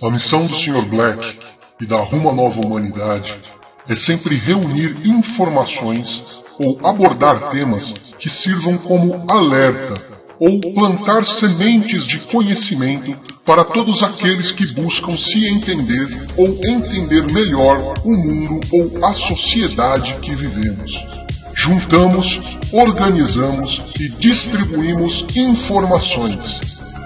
A missão do Sr. Black e da Rumo à Nova Humanidade é sempre reunir informações ou abordar temas que sirvam como alerta ou plantar sementes de conhecimento para todos aqueles que buscam se entender ou entender melhor o mundo ou a sociedade que vivemos. Juntamos, organizamos e distribuímos informações.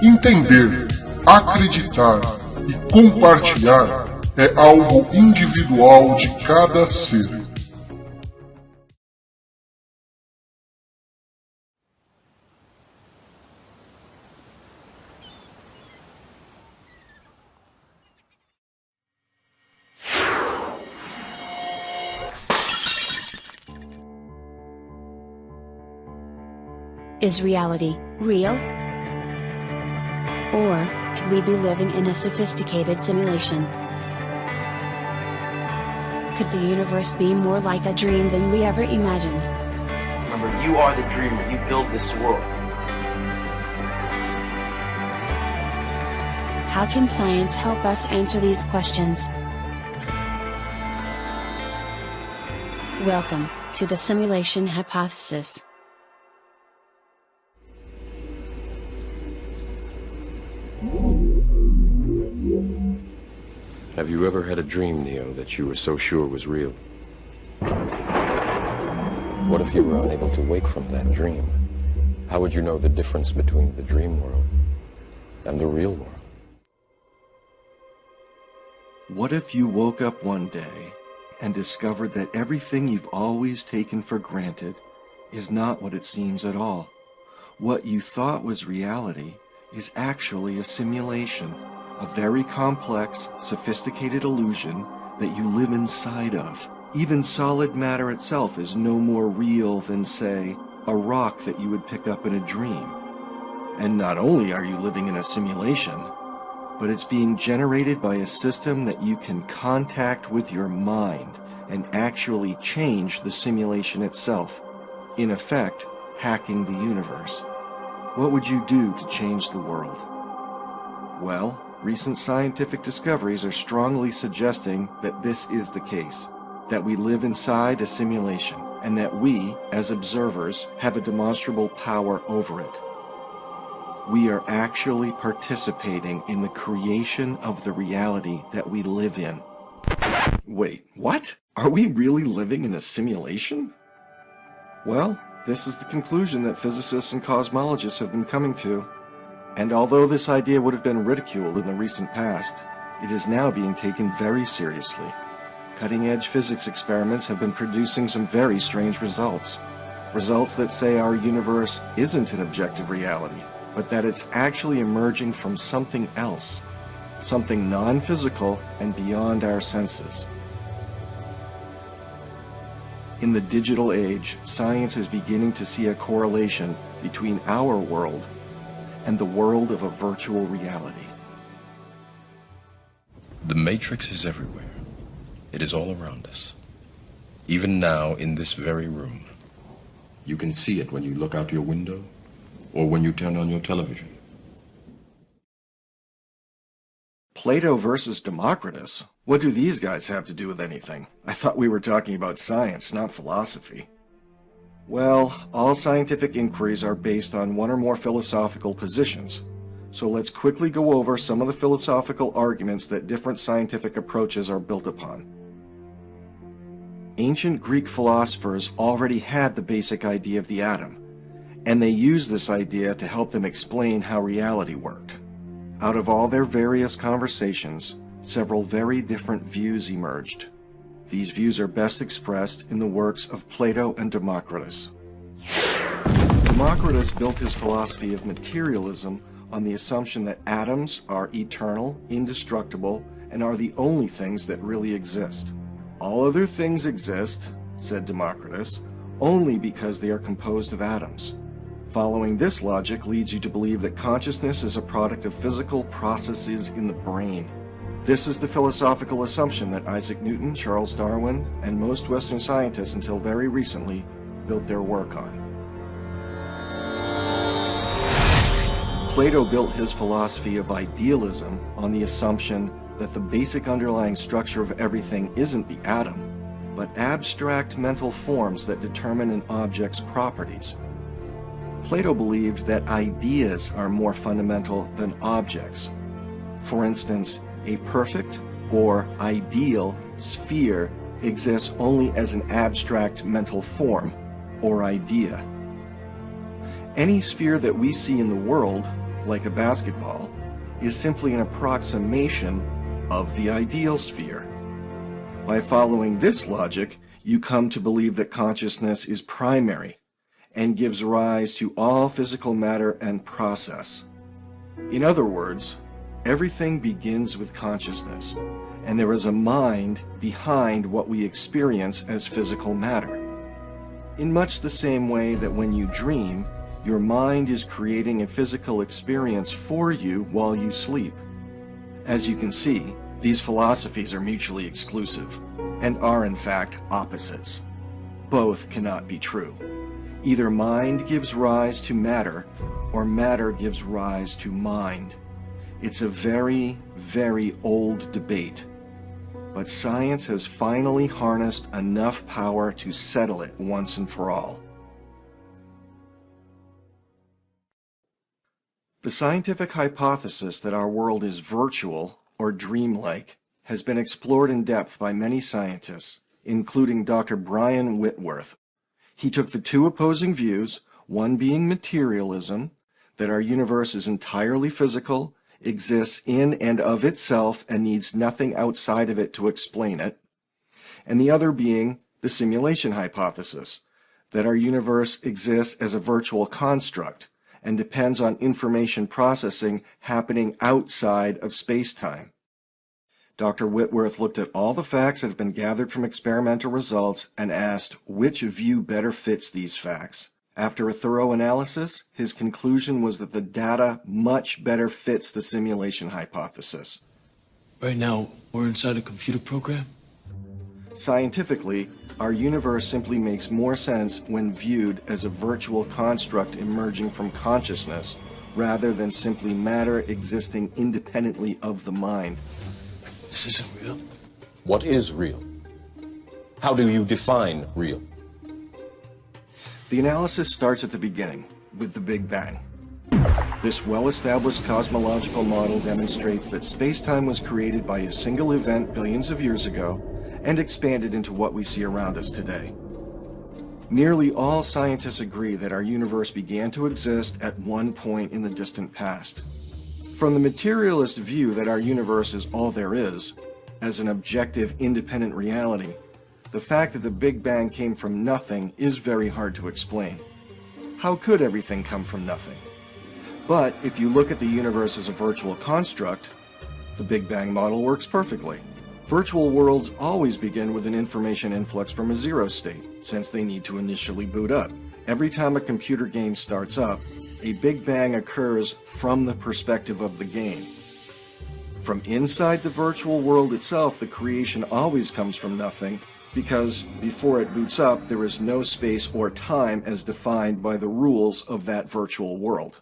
Entender, acreditar e compartilhar é algo individual de cada ser. Is reality real? Or could we be living in a sophisticated simulation? Could the universe be more like a dream than we ever imagined? Remember, you are the dreamer. You build this world. How can science help us answer these questions? Welcome to the simulation hypothesis. Have you ever had a dream, Neo, that you were so sure was real? What if you were unable to wake from that dream? How would you know the difference between the dream world and the real world? What if you woke up one day and discovered that everything you've always taken for granted is not what it seems at all? What you thought was reality is actually a simulation, a very complex, sophisticated illusion that you live inside of. Even solid matter itself is no more real than, say, a rock that you would pick up in a dream. And not only are you living in a simulation, but it's being generated by a system that you can contact with your mind and actually change the simulation itself, in effect, hacking the universe. What would you do to change the world? Well, recent scientific discoveries are strongly suggesting that this is the case, that we live inside a simulation, and that we, as observers, have a demonstrable power over it. We are actually participating in the creation of the reality that we live in. Wait, what? Are we really living in a simulation? Well, this is the conclusion that physicists and cosmologists have been coming to. And although this idea would have been ridiculed in the recent past, it is now being taken very seriously. Cutting-edge physics experiments have been producing some very strange results. Results that say our universe isn't an objective reality, but that it's actually emerging from something else, something non-physical and beyond our senses. In the digital age, science is beginning to see a correlation between our world and the world of a virtual reality. The Matrix is everywhere. It is all around us. Even now, in this very room. You can see it when you look out your window or when you turn on your television. Plato versus Democritus? What do these guys have to do with anything? I thought we were talking about science, not philosophy. Well, all scientific inquiries are based on one or more philosophical positions. So let's quickly go over some of the philosophical arguments that different scientific approaches are built upon. Ancient Greek philosophers already had the basic idea of the atom, and they used this idea to help them explain how reality worked. Out of all their various conversations, several very different views emerged. These views are best expressed in the works of Plato and Democritus. Democritus built his philosophy of materialism on the assumption that atoms are eternal, indestructible, and are the only things that really exist. All other things exist, said Democritus, only because they are composed of atoms. Following this logic leads you to believe that consciousness is a product of physical processes in the brain. This is the philosophical assumption that Isaac Newton, Charles Darwin, and most Western scientists until very recently built their work on. Plato built his philosophy of idealism on the assumption that the basic underlying structure of everything isn't the atom, but abstract mental forms that determine an object's properties. Plato believed that ideas are more fundamental than objects. For instance, a perfect or ideal sphere exists only as an abstract mental form or idea. Any sphere that we see in the world, like a basketball, is simply an approximation of the ideal sphere. By following this logic, you come to believe that consciousness is primary and gives rise to all physical matter and process. In other words, everything begins with consciousness, and there is a mind behind what we experience as physical matter. In much the same way that when you dream, your mind is creating a physical experience for you while you sleep. As you can see, these philosophies are mutually exclusive, and are in fact opposites. Both cannot be true. Either mind gives rise to matter, or matter gives rise to mind. It's a very, very old debate, but science has finally harnessed enough power to settle it once and for all. The scientific hypothesis that our world is virtual or dreamlike has been explored in depth by many scientists, including Dr. Brian Whitworth. He took the two opposing views, one being materialism, that our universe is entirely physical, exists in and of itself, and needs nothing outside of it to explain it, and the other being the simulation hypothesis, that our universe exists as a virtual construct and depends on information processing happening outside of space-time. Dr. Whitworth looked at all the facts that have been gathered from experimental results and asked which view better fits these facts. After a thorough analysis, his conclusion was that the data much better fits the simulation hypothesis. Right now, we're inside a computer program? Scientifically, our universe simply makes more sense when viewed as a virtual construct emerging from consciousness, rather than simply matter existing independently of the mind. This isn't real. What is real? How do you define real? The analysis starts at the beginning, with the Big Bang. This well-established cosmological model demonstrates that space-time was created by a single event billions of years ago and expanded into what we see around us today. Nearly all scientists agree that our universe began to exist at one point in the distant past. From the materialist view that our universe is all there is, as an objective, independent reality, the fact that the Big Bang came from nothing is very hard to explain. How could everything come from nothing? But if you look at the universe as a virtual construct, the Big Bang model works perfectly. Virtual worlds always begin with an information influx from a zero state, since they need to initially boot up. Every time a computer game starts up, a Big Bang occurs from the perspective of the game. From inside the virtual world itself, the creation always comes from nothing, because before it boots up, there is no space or time as defined by the rules of that virtual world.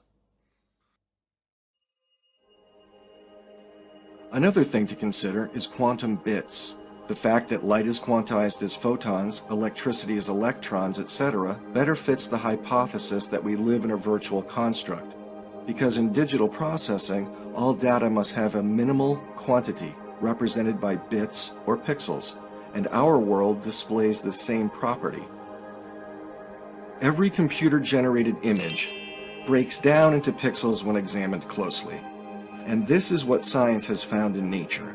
Another thing to consider is quantum bits. The fact that light is quantized as photons, electricity as electrons, etc., better fits the hypothesis that we live in a virtual construct, because in digital processing, all data must have a minimal quantity, represented by bits or pixels, and our world displays the same property. Every computer-generated image breaks down into pixels when examined closely, and this is what science has found in nature.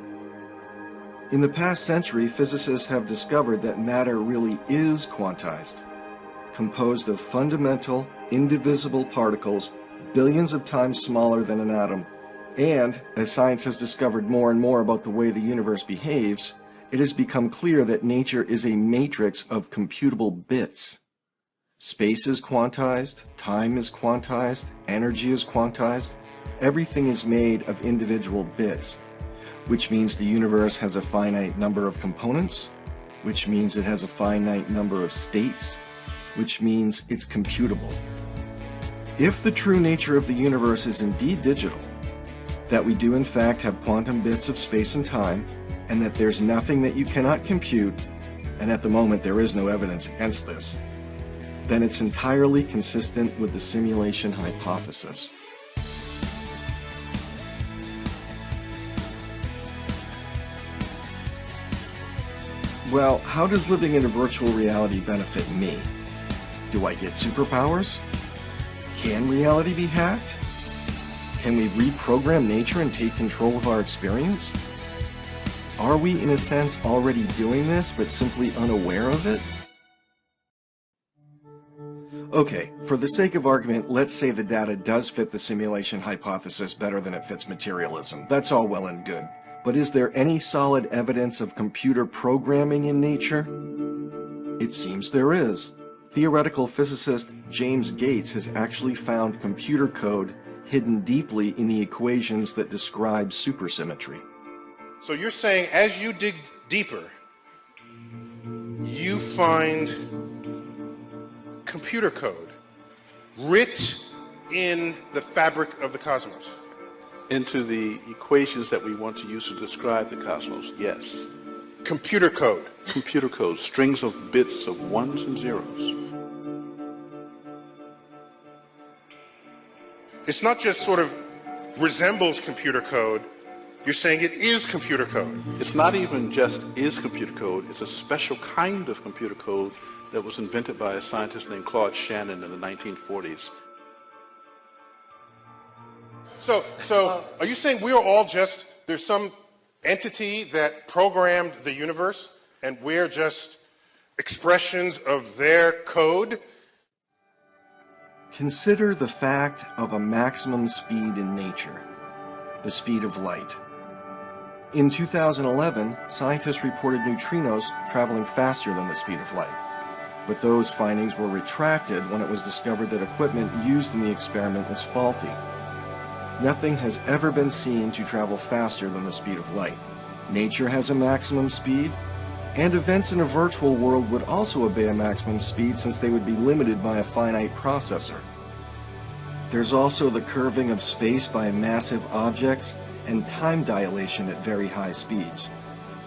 In the past century, physicists have discovered that matter really is quantized, composed of fundamental, indivisible particles billions of times smaller than an atom. And, as science has discovered more and more about the way the universe behaves, it has become clear that nature is a matrix of computable bits. Space is quantized, time is quantized, energy is quantized. Everything is made of individual bits, which means the universe has a finite number of components, which means it has a finite number of states, which means it's computable. If the true nature of the universe is indeed digital, that we do in fact have quantum bits of space and time, and that there's nothing that you cannot compute, and at the moment there is no evidence against this, then it's entirely consistent with the simulation hypothesis. Well, how does living in a virtual reality benefit me? Do I get superpowers? Can reality be hacked? Can we reprogram nature and take control of our experience? Are we, in a sense, already doing this, but simply unaware of it? Okay, for the sake of argument, let's say the data does fit the simulation hypothesis better than it fits materialism. That's all well and good. But is there any solid evidence of computer programming in nature? It seems there is. Theoretical physicist James Gates has actually found computer code hidden deeply in the equations that describe supersymmetry. So you're saying as you dig deeper, you find computer code writ in the fabric of the cosmos? Into the equations that we want to use to describe the cosmos, yes. Computer code? Computer code, strings of bits of ones and zeros. It's not just sort of resembles computer code, you're saying it is computer code. It's not even just is computer code, it's a special kind of computer code that was invented by a scientist named Claude Shannon in the 1940s. So are you saying we are all just, there's some entity that programmed the universe and we're just expressions of their code? Consider the fact of a maximum speed in nature, the speed of light. In 2011, scientists reported neutrinos traveling faster than the speed of light. But those findings were retracted when it was discovered that equipment used in the experiment was faulty. Nothing has ever been seen to travel faster than the speed of light. Nature has a maximum speed, and events in a virtual world would also obey a maximum speed since they would be limited by a finite processor. There's also the curving of space by massive objects and time dilation at very high speeds.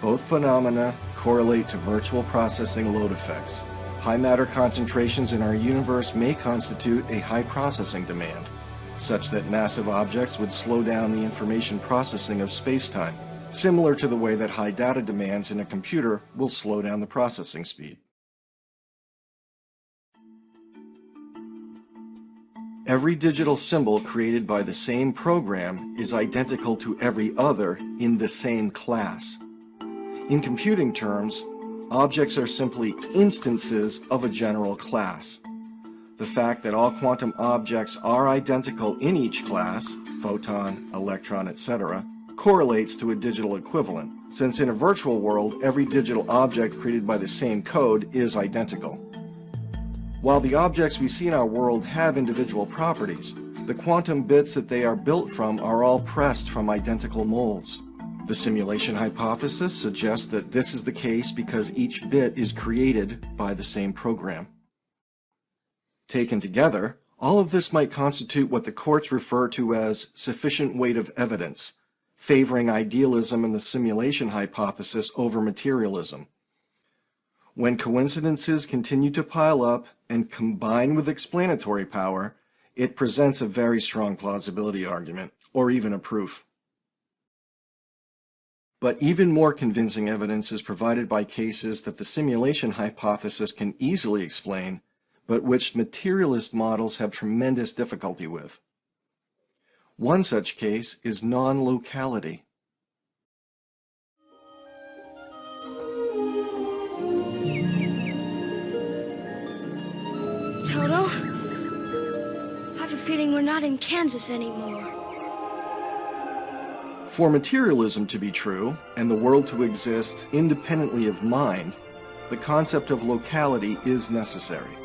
Both phenomena correlate to virtual processing load effects. High matter concentrations in our universe may constitute a high processing demand, such that massive objects would slow down the information processing of space-time, similar to the way that high data demands in a computer will slow down the processing speed. Every digital symbol created by the same program is identical to every other in the same class. In computing terms, objects are simply instances of a general class. The fact that all quantum objects are identical in each class, photon, electron, etc., correlates to a digital equivalent, since in a virtual world, every digital object created by the same code is identical. While the objects we see in our world have individual properties, the quantum bits that they are built from are all pressed from identical molds. The simulation hypothesis suggests that this is the case because each bit is created by the same program. Taken together, all of this might constitute what the courts refer to as sufficient weight of evidence, favoring idealism and the simulation hypothesis over materialism. When coincidences continue to pile up and combine with explanatory power, it presents a very strong plausibility argument, or even a proof. But even more convincing evidence is provided by cases that the simulation hypothesis can easily explain, but which materialist models have tremendous difficulty with. One such case is non-locality. Toto, I have a feeling we're not in Kansas anymore. For materialism to be true, and the world to exist independently of mind, the concept of locality is necessary.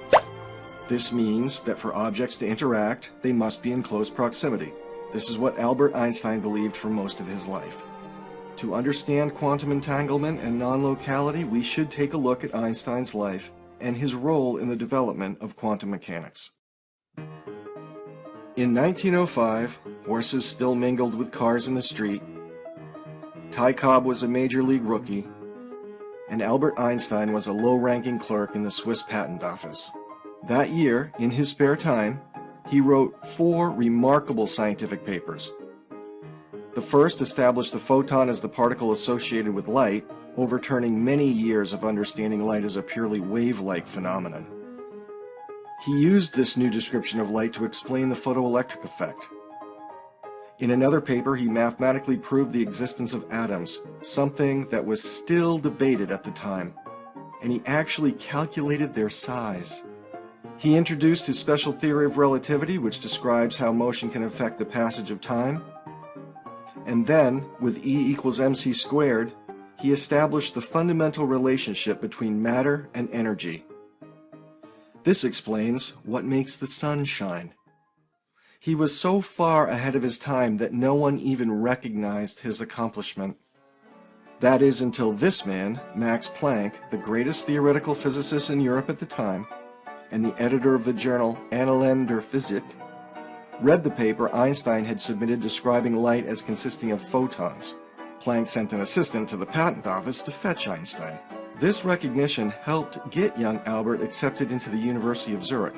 This means that for objects to interact, they must be in close proximity. This is what Albert Einstein believed for most of his life. To understand quantum entanglement and non-locality, we should take a look at Einstein's life and his role in the development of quantum mechanics. In 1905, Horses still mingled with cars in the street. Ty Cobb was a major league rookie, and Albert Einstein was a low-ranking clerk in the Swiss patent office. That year, in his spare time, he wrote 4 remarkable scientific papers. The first established the photon as the particle associated with light, overturning many years of understanding light as a purely wave-like phenomenon. He used this new description of light to explain the photoelectric effect. In another paper, he mathematically proved the existence of atoms, something that was still debated at the time, and he actually calculated their size. He introduced his special theory of relativity, which describes how motion can affect the passage of time. And then, with E equals mc squared, he established the fundamental relationship between matter and energy. This explains what makes the sun shine. He was so far ahead of his time that no one even recognized his accomplishment. That is until this man, Max Planck, the greatest theoretical physicist in Europe at the time, and the editor of the journal Annalen der Physik, read the paper Einstein had submitted describing light as consisting of photons. Planck sent an assistant to the patent office to fetch Einstein. This recognition helped get young Albert accepted into the University of Zurich.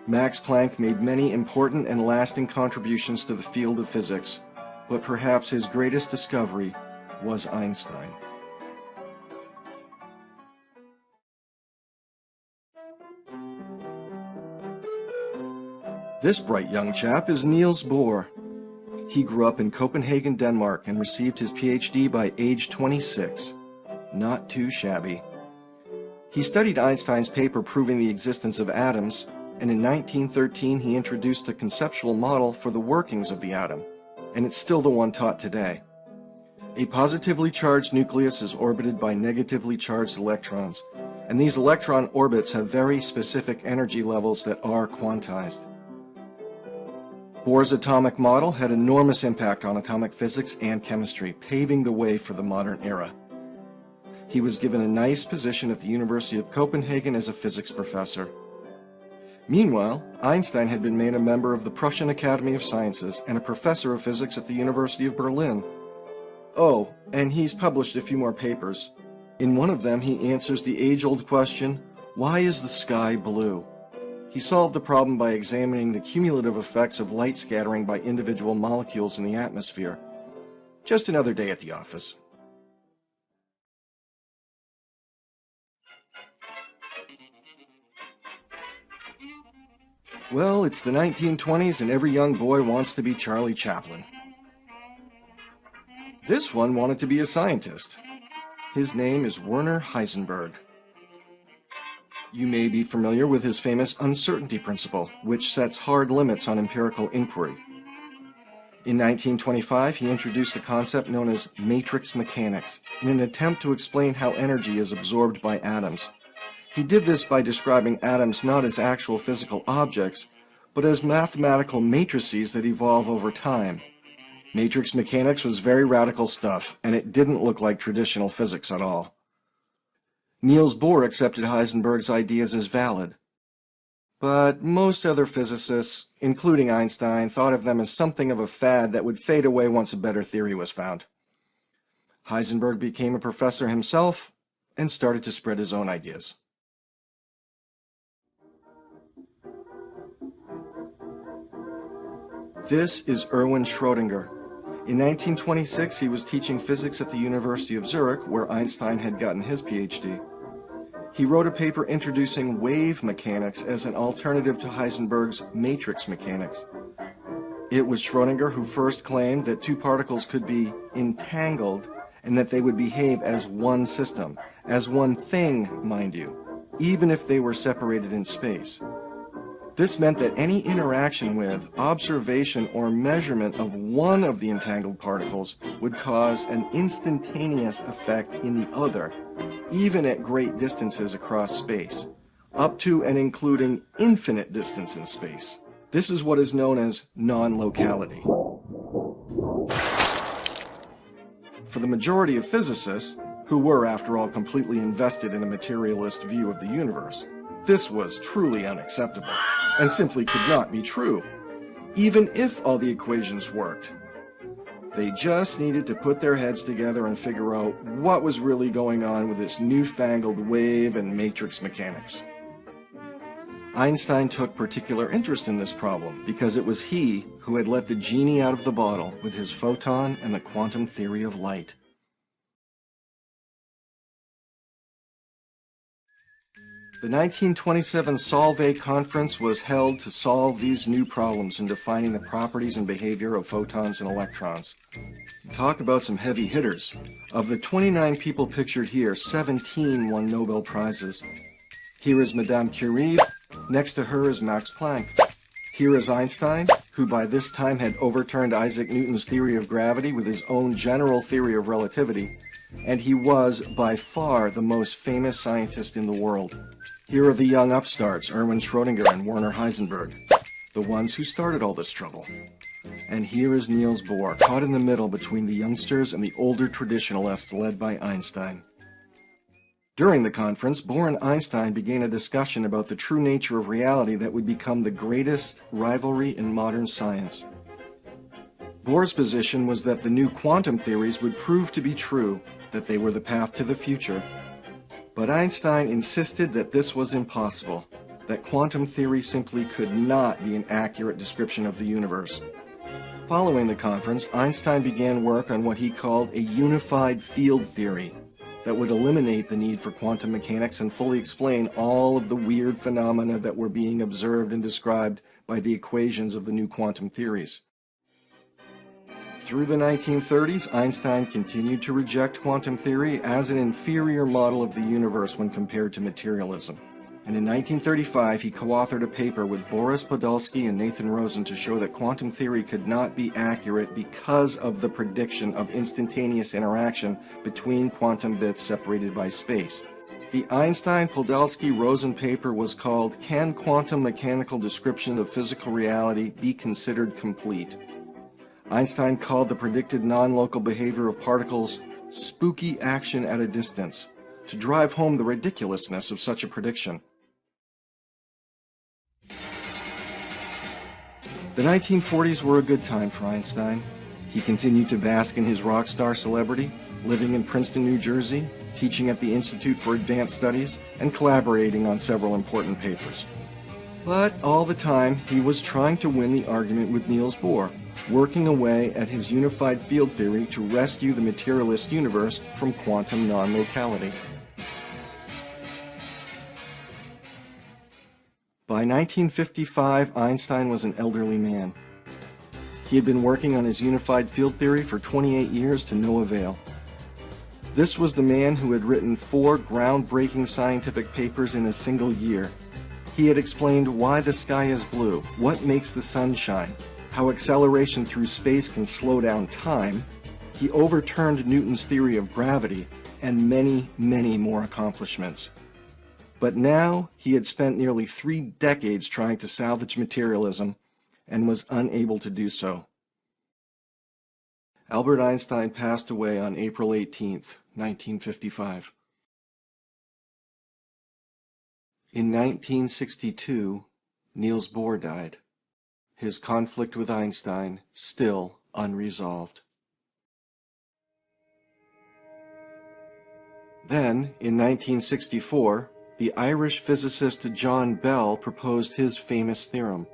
Max Planck made many important and lasting contributions to the field of physics, but perhaps his greatest discovery was Einstein. This bright young chap is Niels Bohr. He grew up in Copenhagen, Denmark, and received his PhD by age 26. Not too shabby. He studied Einstein's paper proving the existence of atoms, and in 1913 he introduced a conceptual model for the workings of the atom, and it's still the one taught today. A positively charged nucleus is orbited by negatively charged electrons, and these electron orbits have very specific energy levels that are quantized. Bohr's atomic model had enormous impact on atomic physics and chemistry, paving the way for the modern era. He was given a nice position at the University of Copenhagen as a physics professor. Meanwhile, Einstein had been made a member of the Prussian Academy of Sciences and a professor of physics at the University of Berlin. Oh, and he's published a few more papers. In one of them, he answers the age-old question, why is the sky blue? He solved the problem by examining the cumulative effects of light scattering by individual molecules in the atmosphere. Just another day at the office. Well, it's the 1920s and every young boy wants to be Charlie Chaplin. This one wanted to be a scientist. His name is Werner Heisenberg. You may be familiar with his famous uncertainty principle, which sets hard limits on empirical inquiry. In 1925, he introduced a concept known as matrix mechanics in an attempt to explain how energy is absorbed by atoms. He did this by describing atoms not as actual physical objects, but as mathematical matrices that evolve over time. Matrix mechanics was very radical stuff, and it didn't look like traditional physics at all. Niels Bohr accepted Heisenberg's ideas as valid. But most other physicists, including Einstein, thought of them as something of a fad that would fade away once a better theory was found. Heisenberg became a professor himself and started to spread his own ideas. This is Erwin Schrödinger. In 1926, he was teaching physics at the University of Zurich, where Einstein had gotten his PhD. He wrote a paper introducing wave mechanics as an alternative to Heisenberg's matrix mechanics. It was Schrödinger who first claimed that two particles could be entangled and that they would behave as one system, as one thing, mind you, even if they were separated in space. This meant that any interaction with, observation, or measurement of one of the entangled particles would cause an instantaneous effect in the other, even at great distances across space, up to and including infinite distance in space. This is what is known as non-locality. For the majority of physicists, who were, after all, completely invested in a materialist view of the universe, this was truly unacceptable, and simply could not be true. even if all the equations worked. They just needed to put their heads together and figure out what was really going on with this newfangled wave and matrix mechanics. Einstein took particular interest in this problem because it was he who had let the genie out of the bottle with his photon and the quantum theory of light. The 1927 Solvay Conference was held to solve these new problems in defining the properties and behavior of photons and electrons. Talk about some heavy hitters. Of the 29 people pictured here, 17 won Nobel Prizes. Here is Madame Curie. Next to her is Max Planck. Here is Einstein, who by this time had overturned Isaac Newton's theory of gravity with his own general theory of relativity, and he was by far the most famous scientist in the world. Here are the young upstarts, Erwin Schrödinger and Werner Heisenberg, the ones who started all this trouble. And here is Niels Bohr, caught in the middle between the youngsters and the older traditionalists led by Einstein. During the conference, Bohr and Einstein began a discussion about the true nature of reality that would become the greatest rivalry in modern science. Bohr's position was that the new quantum theories would prove to be true, that they were the path to the future. But Einstein insisted that this was impossible, that quantum theory simply could not be an accurate description of the universe. Following the conference, Einstein began work on what he called a unified field theory that would eliminate the need for quantum mechanics and fully explain all of the weird phenomena that were being observed and described by the equations of the new quantum theories. Through the 1930s, Einstein continued to reject quantum theory as an inferior model of the universe when compared to materialism. And in 1935, he co-authored a paper with Boris Podolsky and Nathan Rosen to show that quantum theory could not be accurate because of the prediction of instantaneous interaction between quantum bits separated by space. The Einstein-Podolsky-Rosen paper was called "Can Quantum Mechanical Description of Physical Reality Be Considered Complete?" Einstein called the predicted non-local behavior of particles spooky action at a distance, to drive home the ridiculousness of such a prediction. The 1940s were a good time for Einstein. He continued to bask in his rock star celebrity, living in Princeton, New Jersey, teaching at the Institute for Advanced Studies, and collaborating on several important papers. But all the time, he was trying to win the argument with Niels Bohr, working away at his unified field theory to rescue the materialist universe from quantum non-locality. By 1955, Einstein was an elderly man. He had been working on his unified field theory for 28 years to no avail. This was the man who had written 4 groundbreaking scientific papers in a single year. He had explained why the sky is blue, what makes the sun shine, how acceleration through space can slow down time. He overturned Newton's theory of gravity, and many, many more accomplishments. But now he had spent nearly 3 decades trying to salvage materialism and was unable to do so. Albert Einstein passed away on April 18th, 1955. In 1962, Niels Bohr died, his conflict with Einstein still unresolved. Then, in 1964, the Irish physicist John Bell proposed his famous theorem.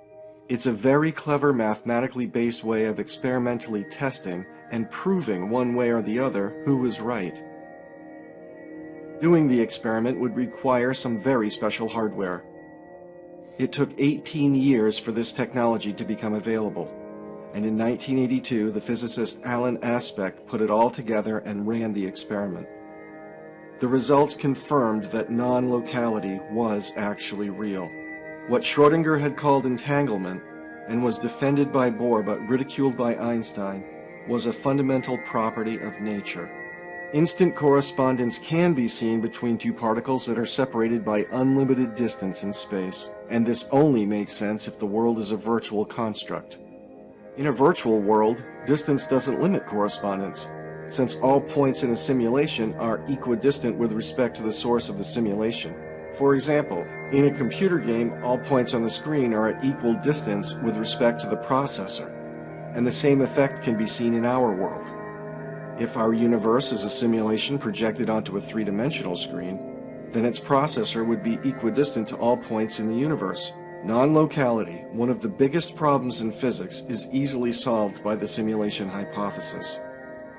It's a very clever mathematically based way of experimentally testing and proving one way or the other who was right. Doing the experiment would require some very special hardware. It took 18 years for this technology to become available, and in 1982 the physicist Alan Aspect put it all together and ran the experiment. The results confirmed that non-locality was actually real. What Schrödinger had called entanglement, and was defended by Bohr but ridiculed by Einstein, was a fundamental property of nature. Instant correspondence can be seen between 2 particles that are separated by unlimited distance in space, and this only makes sense if the world is a virtual construct. In a virtual world, distance doesn't limit correspondence, since all points in a simulation are equidistant with respect to the source of the simulation. For example, in a computer game, all points on the screen are at equal distance with respect to the processor, and the same effect can be seen in our world. If our universe is a simulation projected onto a three-dimensional screen, then its processor would be equidistant to all points in the universe. Non-locality, one of the biggest problems in physics, is easily solved by the simulation hypothesis.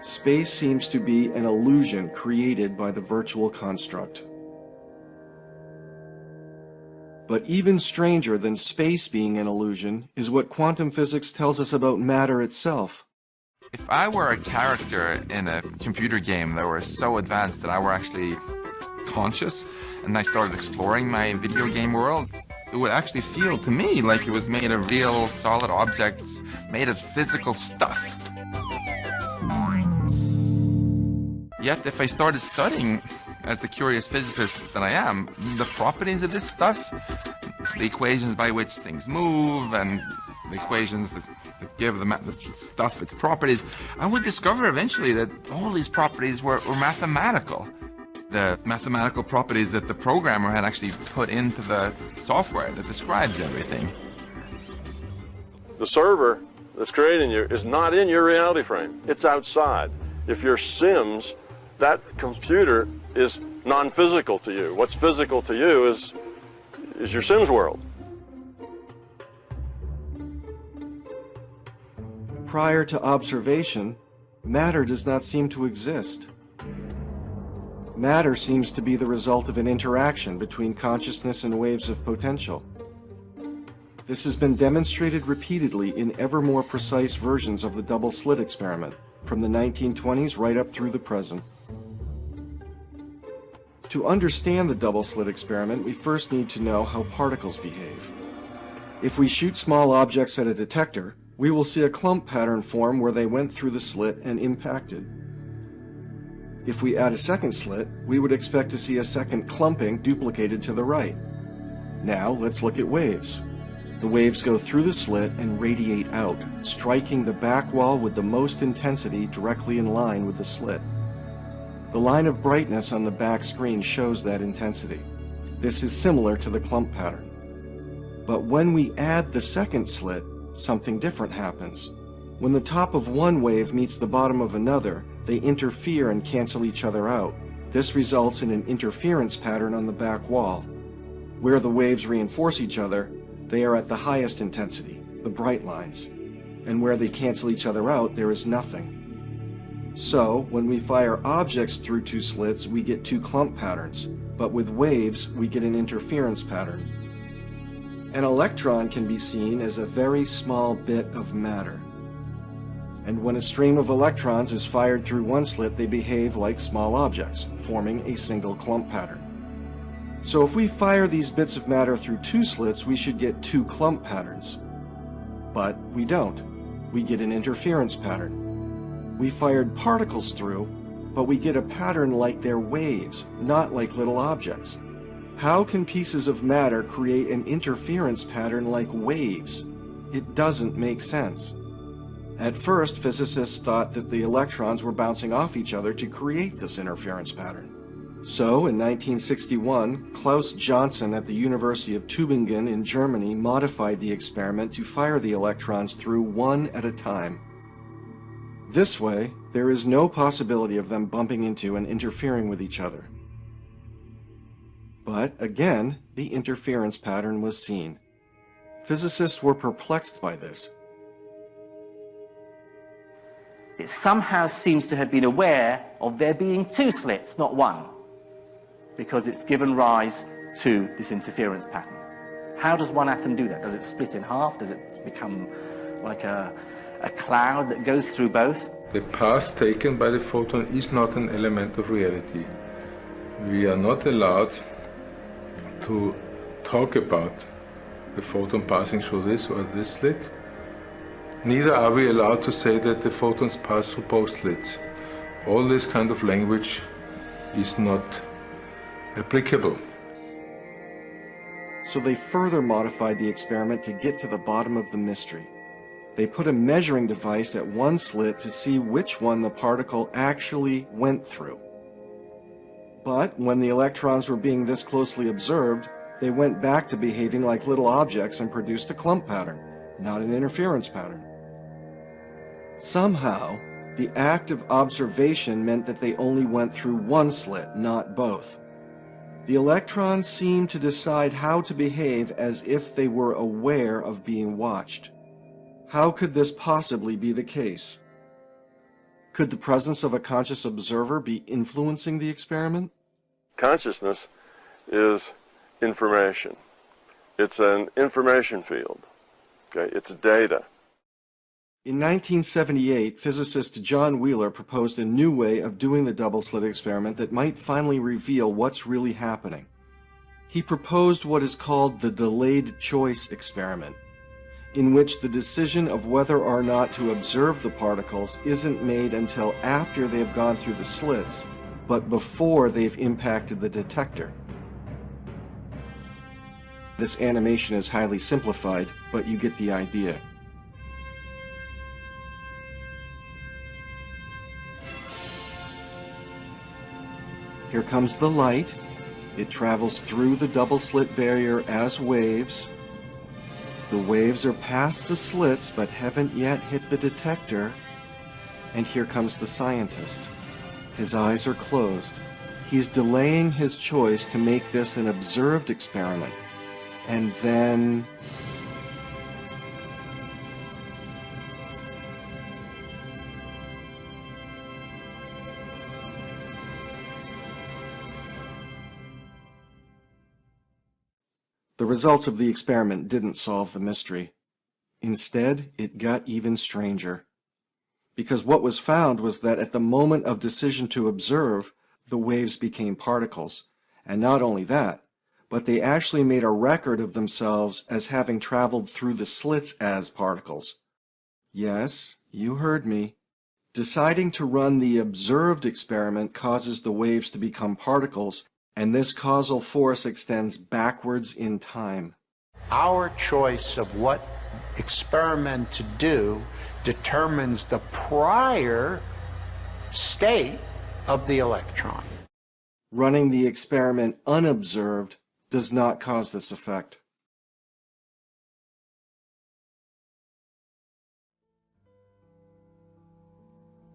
Space seems to be an illusion created by the virtual construct. But even stranger than space being an illusion is what quantum physics tells us about matter itself. If I were a character in a computer game that were so advanced that I were actually conscious and I started exploring my video game world, it would actually feel to me like it was made of real solid objects, made of physical stuff. Yet if I started studying, as the curious physicist that I am, the properties of this stuff, the equations by which things move and the equations that give the stuff its properties, I would discover eventually that all these properties were mathematical. The mathematical properties that the programmer had actually put into the software that describes everything. The server that's creating you is not in your reality frame. It's outside. If you're Sims, that computer is non-physical to you. What's physical to you is your Sims world. Prior to observation, matter does not seem to exist. Matter seems to be the result of an interaction between consciousness and waves of potential. This has been demonstrated repeatedly in ever more precise versions of the double-slit experiment, from the 1920s right up through the present. To understand the double-slit experiment, we first need to know how particles behave. If we shoot small objects at a detector, we will see a clump pattern form where they went through the slit and impacted. If we add a second slit, we would expect to see a second clumping duplicated to the right. Now let's look at waves. The waves go through the slit and radiate out, striking the back wall with the most intensity directly in line with the slit. The line of brightness on the back screen shows that intensity. This is similar to the clump pattern. But when we add the second slit, something different happens. When the top of one wave meets the bottom of another, they interfere and cancel each other out. This results in an interference pattern on the back wall. Where the waves reinforce each other, they are at the highest intensity, the bright lines. And where they cancel each other out, there is nothing. So, when we fire objects through two slits, we get two clump patterns, but with waves, we get an interference pattern. An electron can be seen as a very small bit of matter. And when a stream of electrons is fired through one slit, they behave like small objects, forming a single clump pattern. So if we fire these bits of matter through two slits, we should get two clump patterns. But we don't. We get an interference pattern. We fired particles through, but we get a pattern like they're waves, not like little objects. How can pieces of matter create an interference pattern like waves? It doesn't make sense. At first, physicists thought that the electrons were bouncing off each other to create this interference pattern. So, in 1961, Klaus Johnson at the University of Tübingen in Germany modified the experiment to fire the electrons through one at a time. This way, there is no possibility of them bumping into and interfering with each other. But, again, the interference pattern was seen. Physicists were perplexed by this. It somehow seems to have been aware of there being two slits, not one, because it's given rise to this interference pattern. How does one atom do that? Does it split in half? Does it become like a cloud that goes through both? The path taken by the photon is not an element of reality. We are not allowed to talk about the photon passing through this or this slit. Neither are we allowed to say that the photons pass through both slits. All this kind of language is not applicable. So they further modified the experiment to get to the bottom of the mystery. They put a measuring device at one slit to see which one the particle actually went through. But when the electrons were being this closely observed, they went back to behaving like little objects and produced a clump pattern, not an interference pattern. Somehow, the act of observation meant that they only went through one slit, not both. The electrons seemed to decide how to behave as if they were aware of being watched. How could this possibly be the case? Could the presence of a conscious observer be influencing the experiment? Consciousness is information. It's an information field. Okay? It's data. In 1978, physicist John Wheeler proposed a new way of doing the double-slit experiment that might finally reveal what's really happening. He proposed what is called the delayed choice experiment, in which the decision of whether or not to observe the particles isn't made until after they have gone through the slits, but before they've impacted the detector. This animation is highly simplified, but you get the idea. Here comes the light. It travels through the double-slit barrier as waves. The waves are past the slits but haven't yet hit the detector. And here comes the scientist. His eyes are closed. He's delaying his choice to make this an observed experiment. And then... The results of the experiment didn't solve the mystery. Instead, it got even stranger. Because what was found was that at the moment of decision to observe, the waves became particles. And not only that, but they actually made a record of themselves as having traveled through the slits as particles. Yes, you heard me. Deciding to run the observed experiment causes the waves to become particles, and this causal force extends backwards in time. Our choice of what experiment to do determines the prior state of the electron. Running the experiment unobserved does not cause this effect.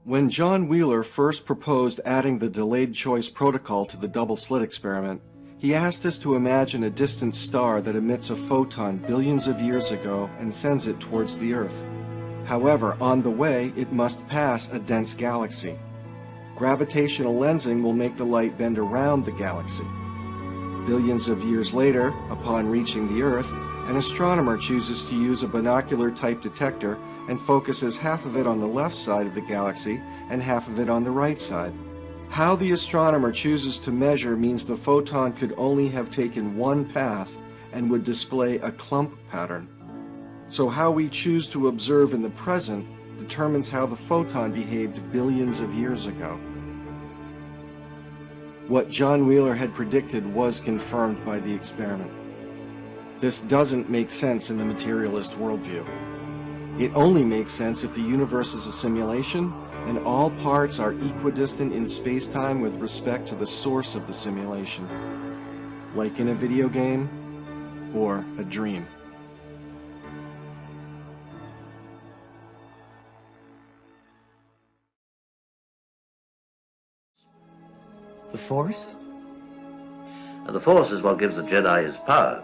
When John Wheeler first proposed adding the delayed choice protocol to the double-slit experiment, he asked us to imagine a distant star that emits a photon billions of years ago and sends it towards the Earth. However, on the way, it must pass a dense galaxy. Gravitational lensing will make the light bend around the galaxy. Billions of years later, upon reaching the Earth, an astronomer chooses to use a binocular-type detector and focuses half of it on the left side of the galaxy and half of it on the right side. How the astronomer chooses to measure means the photon could only have taken one path and would display a clump pattern. So how we choose to observe in the present determines how the photon behaved billions of years ago. What John Wheeler had predicted was confirmed by the experiment. This doesn't make sense in the materialist worldview. It only makes sense if the universe is a simulation and all parts are equidistant in space-time with respect to the source of the simulation, like in a video game or a dream. The Force? The Force is what gives the Jedi his power.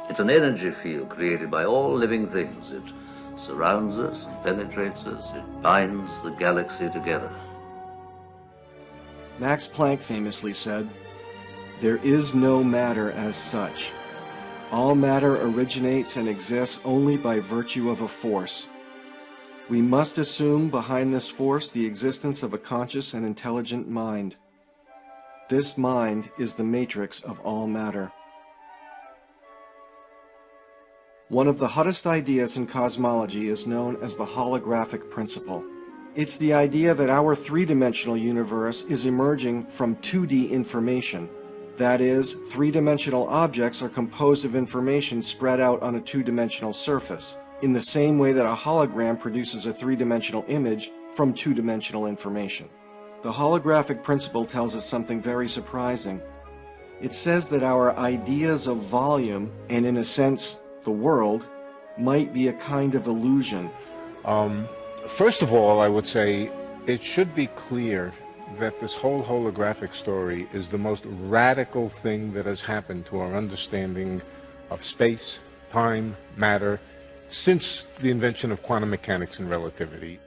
It's an energy field created by all living things. It surrounds us and penetrates us. It binds the galaxy together. Max Planck famously said, "There is no matter as such. All matter originates and exists only by virtue of a force. We must assume behind this force the existence of a conscious and intelligent mind. This mind is the matrix of all matter." One of the hottest ideas in cosmology is known as the holographic principle. It's the idea that our three-dimensional universe is emerging from 2D information. That is, three-dimensional objects are composed of information spread out on a two-dimensional surface, in the same way that a hologram produces a three-dimensional image from two-dimensional information. The holographic principle tells us something very surprising. It says that our ideas of volume, and in a sense, the world, might be a kind of illusion. First of all, I would say it should be clear that this whole holographic story is the most radical thing that has happened to our understanding of space, time, matter, since the invention of quantum mechanics and relativity.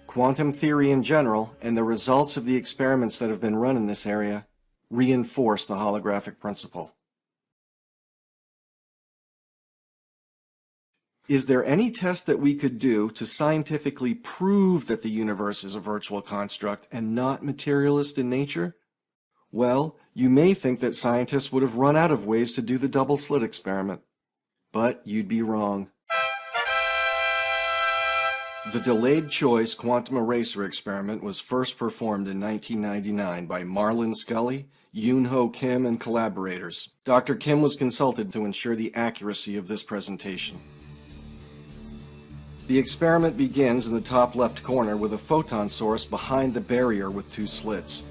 Quantum theory in general, and the results of the experiments that have been run in this area, reinforce the holographic principle. Is there any test that we could do to scientifically prove that the universe is a virtual construct and not materialist in nature? Well, you may think that scientists would have run out of ways to do the double slit experiment. But you'd be wrong. The delayed choice quantum eraser experiment was first performed in 1999 by Marlon Scully, Yoon-Ho Kim, and collaborators. Dr. Kim was consulted to ensure the accuracy of this presentation. The experiment begins in the top left corner with a photon source behind the barrier with two slits.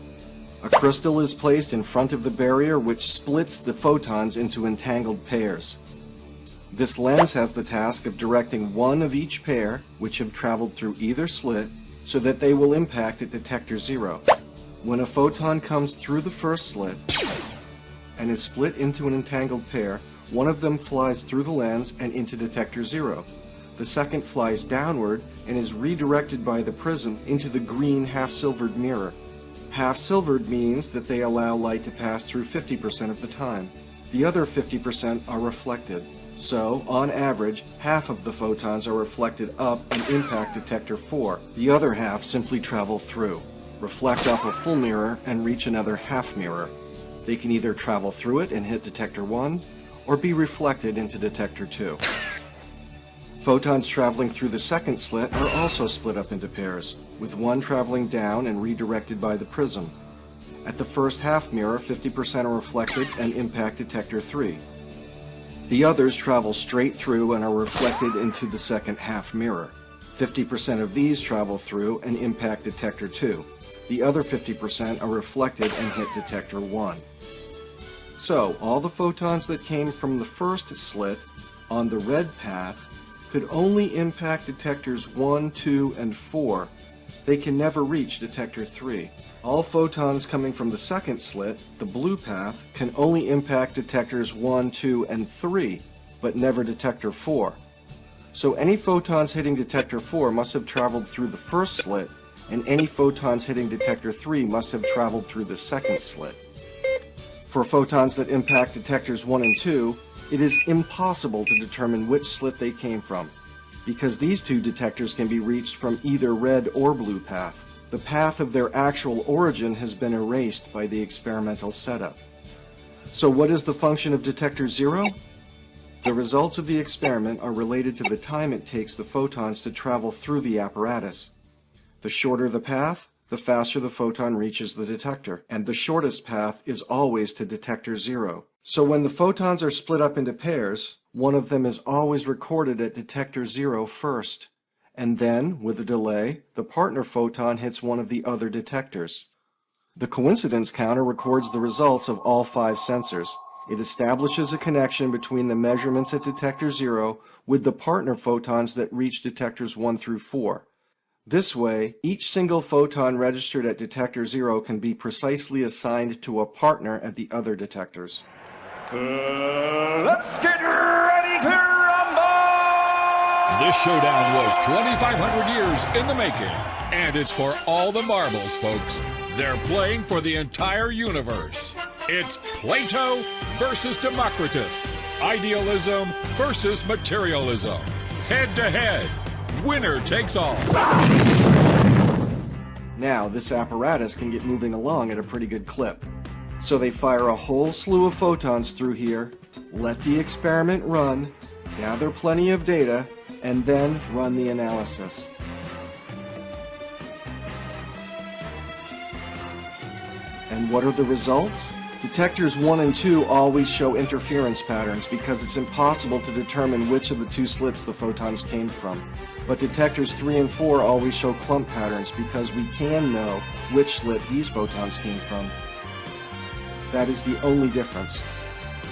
A crystal is placed in front of the barrier which splits the photons into entangled pairs. This lens has the task of directing one of each pair, which have traveled through either slit, so that they will impact at detector 0. When a photon comes through the first slit and is split into an entangled pair, one of them flies through the lens and into detector 0. The second flies downward and is redirected by the prism into the green half-silvered mirror. Half-silvered means that they allow light to pass through 50% of the time. The other 50% are reflected. So, on average, half of the photons are reflected up and impact detector 4. The other half simply travel through, reflect off a full mirror, and reach another half mirror. They can either travel through it and hit detector 1, or be reflected into detector 2. Photons traveling through the second slit are also split up into pairs, with one traveling down and redirected by the prism. At the first half mirror, 50% are reflected and impact detector 3. The others travel straight through and are reflected into the second half mirror. 50% of these travel through and impact detector 2. The other 50% are reflected and hit detector 1. So, all the photons that came from the first slit on the red path could only impact detectors 1, 2, and 4. They can never reach detector 3. All photons coming from the second slit, the blue path, can only impact detectors 1, 2, and 3, but never detector 4. So any photons hitting detector 4 must have traveled through the first slit, and any photons hitting detector 3 must have traveled through the second slit. For photons that impact detectors 1 and 2, it is impossible to determine which slit they came from, because these two detectors can be reached from either red or blue path. The path of their actual origin has been erased by the experimental setup. So what is the function of detector 0? The results of the experiment are related to the time it takes the photons to travel through the apparatus. The shorter the path, the faster the photon reaches the detector, and the shortest path is always to detector 0. So when the photons are split up into pairs, one of them is always recorded at detector 0 first, and then, with a delay, the partner photon hits one of the other detectors. The coincidence counter records the results of all 5 sensors. It establishes a connection between the measurements at detector 0 with the partner photons that reach detectors 1 through 4. This way, each single photon registered at detector 0 can be precisely assigned to a partner at the other detectors. Let's get ready to rumble! This showdown was 2,500 years in the making, and it's for all the marbles, folks. They're playing for the entire universe. It's Plato versus Democritus, idealism versus materialism. Head to head, winner takes all. Now, this apparatus can get moving along at a pretty good clip. So they fire a whole slew of photons through here, let the experiment run, gather plenty of data, and then run the analysis. And what are the results? Detectors 1 and 2 always show interference patterns because it's impossible to determine which of the two slits the photons came from. But detectors 3 and 4 always show clump patterns because we can know which slit these photons came from. That is the only difference.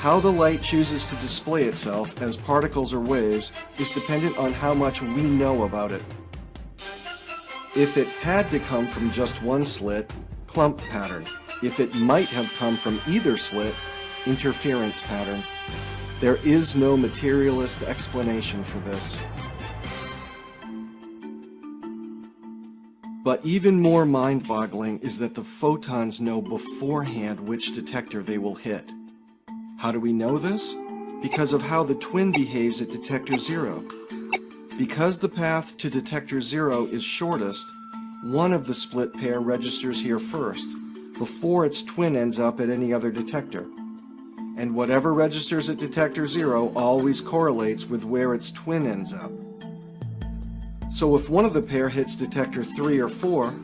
How the light chooses to display itself as particles or waves is dependent on how much we know about it. If it had to come from just one slit, clump pattern. If it might have come from either slit, interference pattern. There is no materialist explanation for this. But even more mind-boggling is that the photons know beforehand which detector they will hit. How do we know this? Because of how the twin behaves at detector 0. Because the path to detector 0 is shortest, one of the split pair registers here first, before its twin ends up at any other detector. And whatever registers at detector 0 always correlates with where its twin ends up. So if one of the pair hits detector 3 or 4,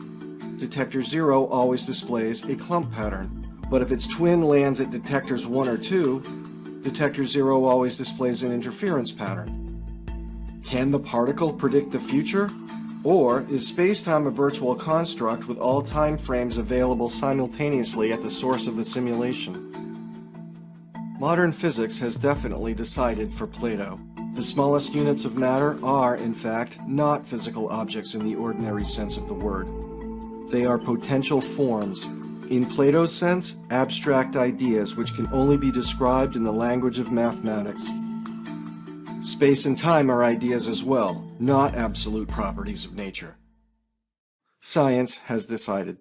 detector 0 always displays a clump pattern. But if its twin lands at detectors 1 or 2, detector 0 always displays an interference pattern. Can the particle predict the future? Or is space-time a virtual construct with all time frames available simultaneously at the source of the simulation? Modern physics has definitely decided for Plato. The smallest units of matter are, in fact, not physical objects in the ordinary sense of the word. They are potential forms. In Plato's sense, abstract ideas which can only be described in the language of mathematics. Space and time are ideas as well, not absolute properties of nature. Science has decided.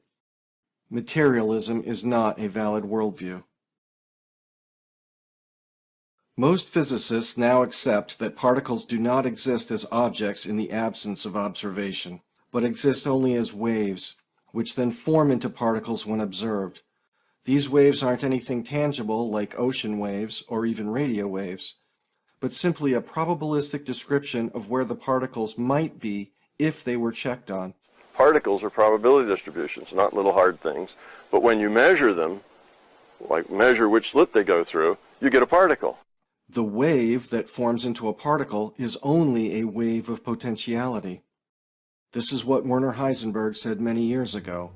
Materialism is not a valid worldview. Most physicists now accept that particles do not exist as objects in the absence of observation, but exist only as waves, which then form into particles when observed. These waves aren't anything tangible like ocean waves or even radio waves, but simply a probabilistic description of where the particles might be if they were checked on. Particles are probability distributions, not little hard things. But when you measure them, like measure which slit they go through, you get a particle. The wave that forms into a particle is only a wave of potentiality. This is what Werner Heisenberg said many years ago.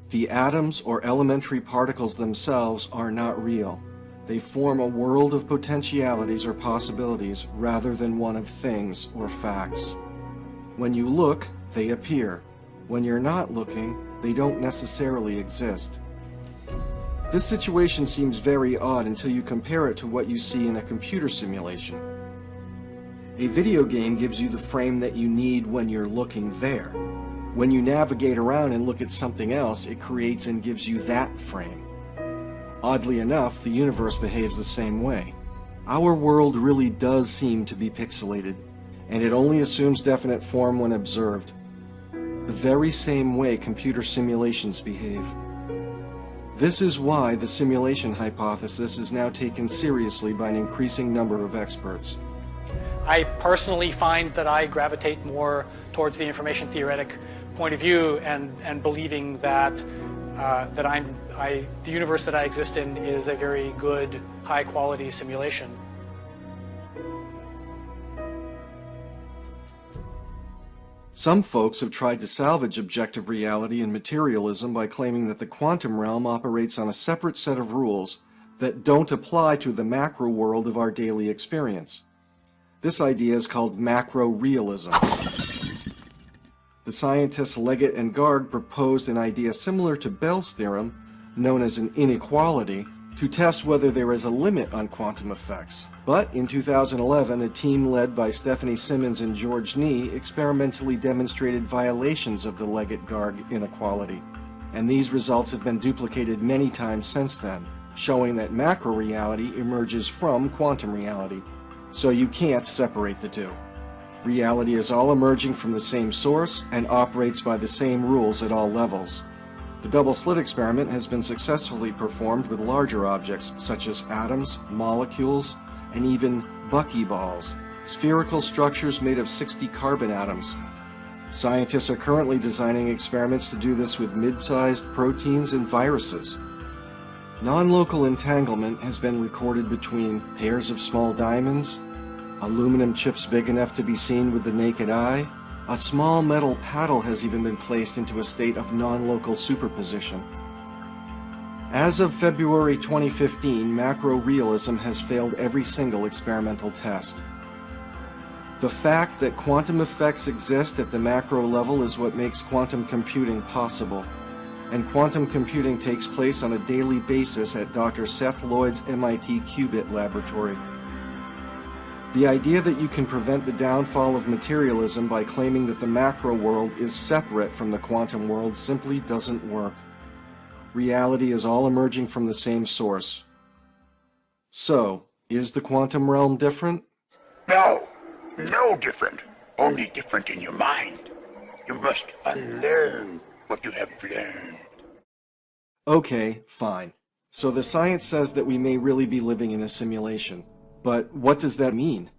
The atoms or elementary particles themselves are not real. They form a world of potentialities or possibilities rather than one of things or facts. When you look, they appear. When you're not looking, they don't necessarily exist. This situation seems very odd until you compare it to what you see in a computer simulation. A video game gives you the frame that you need when you're looking there. When you navigate around and look at something else, it creates and gives you that frame. Oddly enough, the universe behaves the same way. Our world really does seem to be pixelated, and it only assumes definite form when observed. The very same way computer simulations behave. This is why the simulation hypothesis is now taken seriously by an increasing number of experts. I personally find that I gravitate more towards the information theoretic point of view and believing that the universe that I exist in is a very good, high-quality simulation. Some folks have tried to salvage objective reality and materialism by claiming that the quantum realm operates on a separate set of rules that don't apply to the macro world of our daily experience. This idea is called macro-realism. The scientists Leggett and Garg proposed an idea similar to Bell's theorem, known as an inequality, to test whether there is a limit on quantum effects. But in 2011, a team led by Stephanie Simmons and George Nee experimentally demonstrated violations of the Leggett-Garg inequality. And these results have been duplicated many times since then, showing that macro reality emerges from quantum reality. So you can't separate the two. Reality is all emerging from the same source and operates by the same rules at all levels. The double-slit experiment has been successfully performed with larger objects such as atoms, molecules, and even buckyballs, spherical structures made of 60 carbon atoms. Scientists are currently designing experiments to do this with mid-sized proteins and viruses. Non-local entanglement has been recorded between pairs of small diamonds, aluminum chips big enough to be seen with the naked eye. A small metal paddle has even been placed into a state of non-local superposition. As of February 2015, macro-realism has failed every single experimental test. The fact that quantum effects exist at the macro level is what makes quantum computing possible. And quantum computing takes place on a daily basis at Dr. Seth Lloyd's MIT Qubit laboratory. The idea that you can prevent the downfall of materialism by claiming that the macro world is separate from the quantum world simply doesn't work. Reality is all emerging from the same source. So, is the quantum realm different? No, no different. Only different in your mind. You must unlearn what you have learned. Okay, fine. So the science says that we may really be living in a simulation. But what does that mean?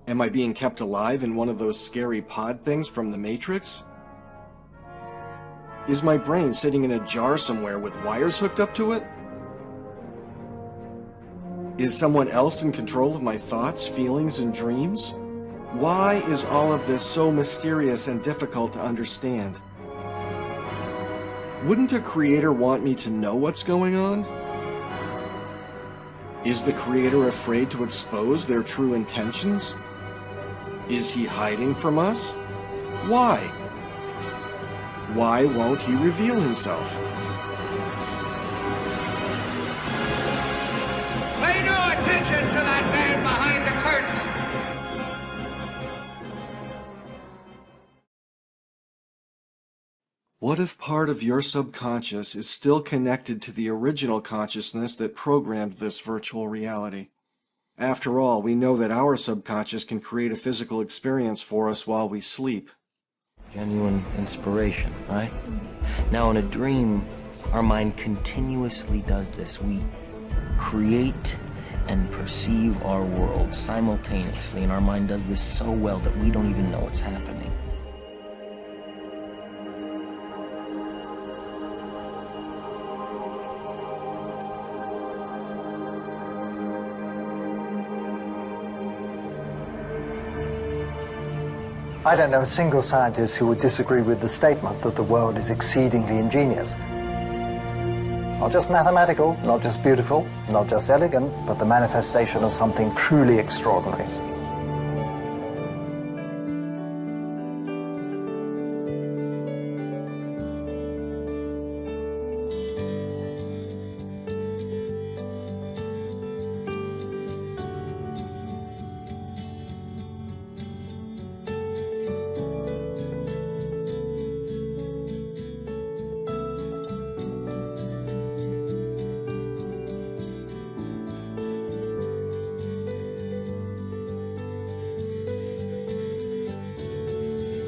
Am I being kept alive in one of those scary pod things from the Matrix? Is my brain sitting in a jar somewhere with wires hooked up to it? Is someone else in control of my thoughts, feelings, and dreams? Why is all of this so mysterious and difficult to understand? Wouldn't a creator want me to know what's going on? Is the creator afraid to expose their true intentions? Is he hiding from us? Why? Why won't he reveal himself? Pay no attention to that man behind the curtain. What if part of your subconscious is still connected to the original consciousness that programmed this virtual reality? After all, we know that our subconscious can create a physical experience for us while we sleep. Genuine inspiration, right? Now in a dream, our mind continuously does this. We create and perceive our world simultaneously, and our mind does this so well that we don't even know what's happening. I don't know a single scientist who would disagree with the statement that the world is exceedingly ingenious. Not just mathematical, not just beautiful, not just elegant, but the manifestation of something truly extraordinary.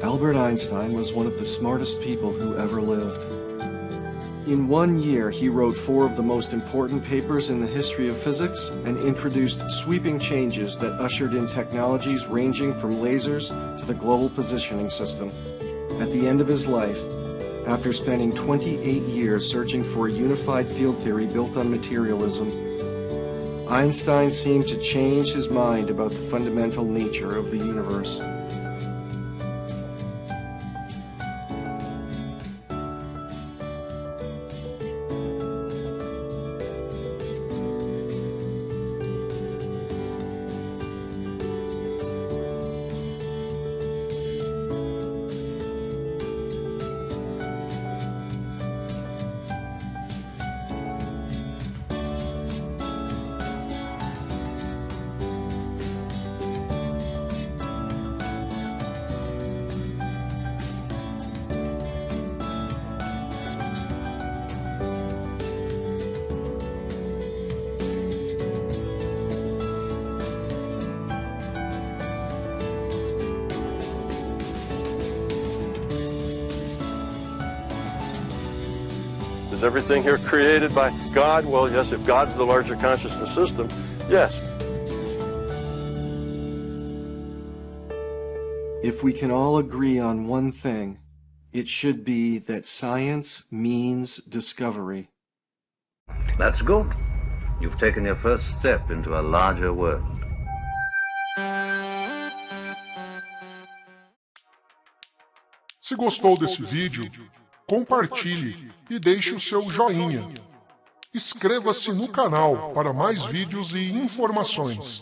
Albert Einstein was one of the smartest people who ever lived. In 1 year, he wrote 4 of the most important papers in the history of physics and introduced sweeping changes that ushered in technologies ranging from lasers to the global positioning system. At the end of his life, after spending 28 years searching for a unified field theory built on materialism, Einstein seemed to change his mind about the fundamental nature of the universe. Is everything here created by God? Well, yes, if God's the larger consciousness system, yes. If we can all agree on one thing, it should be that science means discovery. That's good. You've taken your first step into a larger world. Se gostou desse vídeo, compartilhe e deixe o seu joinha. Inscreva-se no canal para mais vídeos e informações.